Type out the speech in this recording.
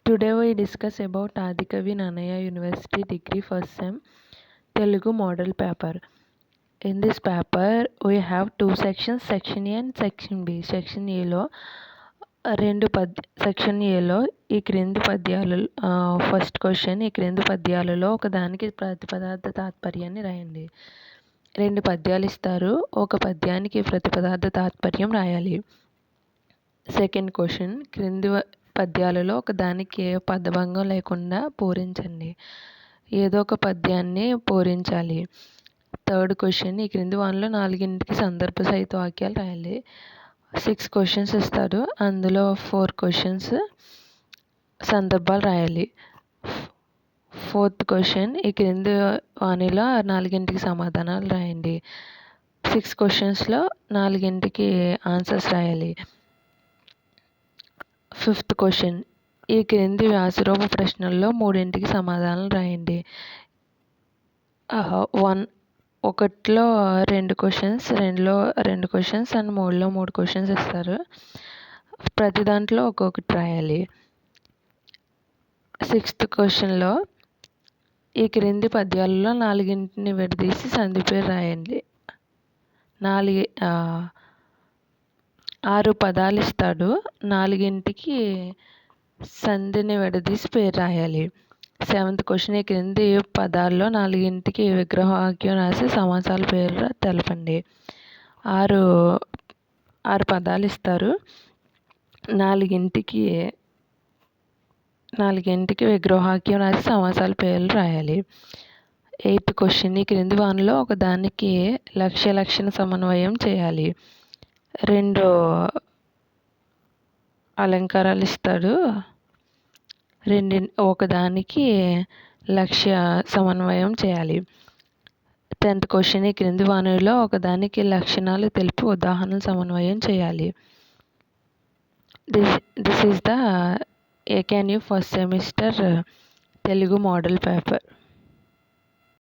Today we discuss about Adikavi Nannaya University Degree First Sem Telugu Model Paper. In this paper we have two sections, Section A and Section B. Section A లో section ఏలో ఈ క్రింది పద్యాలు first question, ఈ క్రింది పద్యాలలో ఒకదానికి ప్రతిపదార్థ తాత్పర్యాన్ని రాయండి. రెండు పద్యాలు ఇస్తారు, ఒక పద్యానికి ప్రతిపదార్థ తాత్పర్యం రాయాలి. సెకండ్ క్వశ్చన్, క్రింది పద్యాలలో ఒకదానికి పదభంగం లేకుండా పూరించండి. ఏదో ఒక పద్యాన్ని పూరించాలి. థర్డ్ క్వశ్చన్, ఈ క్రింది వానలో నాలుగింటికి సందర్భ సహిత వాక్యాలు రాయాలి. 6 క్వశ్చన్స్ ఇస్తారు, అందులో 4 క్వశ్చన్స్ సందర్భాలు రాయాలి. ఫోర్త్ క్వశ్చన్, ఈ క్రింది వానిలో నాలుగింటికి సమాధానాలు రాయండి. 6 క్వశ్చన్స్లో నాలుగింటికి ఆన్సర్స్ రాయాలి. ఫిఫ్త్ క్వశ్చన్, ఈ క్రింది వ్యాసరూప ప్రశ్నల్లో మూడింటికి సమాధానాలు రాయండి. ఒకటిలో 2 క్వశ్చన్స్, రెండులో 2 క్వశ్చన్స్ అండ్ మూడులో 3 క్వశ్చన్స్ ఇస్తారు. ప్రతి దాంట్లో ఒక్కొక్కటి రాయాలి. సిక్స్త్ క్వశ్చన్లో ఈ క్రింది పద్యాలలో నాలుగింటిని విడదీసి సంధి పేరు రాయండి. 6 పదాలు ఇస్తాడు, నాలుగింటికి సంధిని విడదీసి పేరు రాయాలి. సెవెంత్ క్వశ్చన్, ఈ క్రింది పదాల్లో నాలుగింటికి విగ్రహవాక్యం రాసి సమాసాల పేరు తెలపండి. 6 పదాలు ఇస్తారు, నాలుగింటికి విగ్రహవాక్యం రాసి సమాసాల పేర్లు రాయాలి. ఎయిత్ క్వశ్చన్, ఈ క్రింది వానిలో ఒకదానికి లక్ష్య లక్షణ సమన్వయం చేయాలి. 2 అలంకారాలు ఇస్తాడు, ఒకదానికి లక్ష్య సమన్వయం చేయాలి. 10th క్వశ్చన్, ఈ క్రింది వానిలో ఒకదానికి లక్షణాలు తెలిపి ఉదాహరణ సమన్వయం చేయాలి. This is the ACANU first semester Telugu model paper.